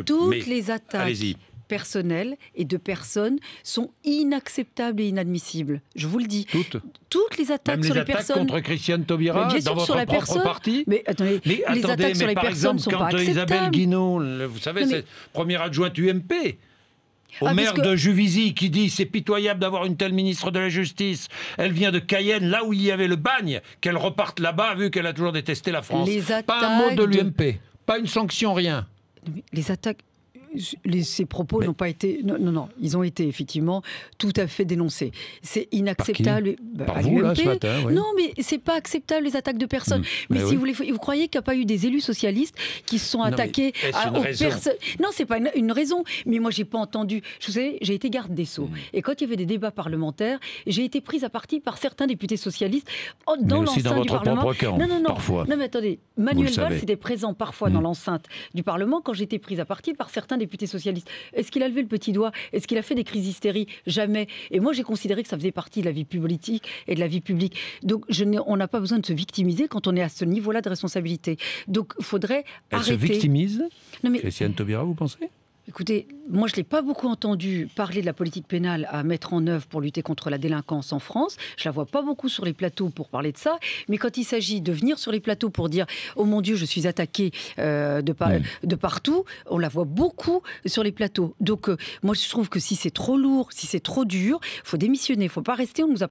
Toutes les attaques personnelles et de personnes sont inacceptables et inadmissibles. Je vous le dis. Toutes les attaques même sur les attaques personnes. contre Christiane Taubira bien sûr, dans sur votre la propre personne. parti. Mais attendez, les attaques sur les personnes ne sont pas acceptables. Isabelle Guinaud, vous savez, c'est première adjointe UMP. Au maire de Juvisy qui dit c'est pitoyable d'avoir une telle ministre de la Justice. Elle vient de Cayenne, là où il y avait le bagne, qu'elle reparte là-bas vu qu'elle a toujours détesté la France. Pas un mot de l'UMP, pas une sanction, rien. Les attaques... Ces propos n'ont pas été... Non, ils ont été effectivement tout à fait dénoncés. C'est inacceptable. Par vous, là, ce matin, oui. Non, mais c'est pas acceptable, les attaques de personnes. Mais si vous croyez qu'il n'y a pas eu des élus socialistes qui se sont attaqués aux personnes... Non, c'est pas une raison. Mais moi, j'ai pas entendu... Vous savez, j'ai été garde des Sceaux. Et quand il y avait des débats parlementaires, j'ai été prise à partie par certains députés socialistes dans l'enceinte du Parlement. Parfois. Non, mais attendez, Manuel Valls était présent parfois dans l'enceinte du Parlement quand j'étais prise à partie par certains députés socialistes. Est-ce qu'il a levé le petit doigt? Est-ce qu'il a fait des crises d'hystérie? Jamais. Et moi, j'ai considéré que ça faisait partie de la vie politique et de la vie publique. Donc, on n'a pas besoin de se victimiser quand on est à ce niveau-là de responsabilité. Donc, il faudrait arrêter... Elle se victimise, Christiane Taubira, vous pensez? Écoutez, moi je ne l'ai pas beaucoup entendu parler de la politique pénale à mettre en œuvre pour lutter contre la délinquance en France. Je ne la vois pas beaucoup sur les plateaux pour parler de ça. Mais quand il s'agit de venir sur les plateaux pour dire « Oh mon Dieu, je suis attaqué de partout », on la voit beaucoup sur les plateaux. Donc moi je trouve que si c'est trop lourd, si c'est trop dur, il faut démissionner. Il ne faut pas rester. On nous a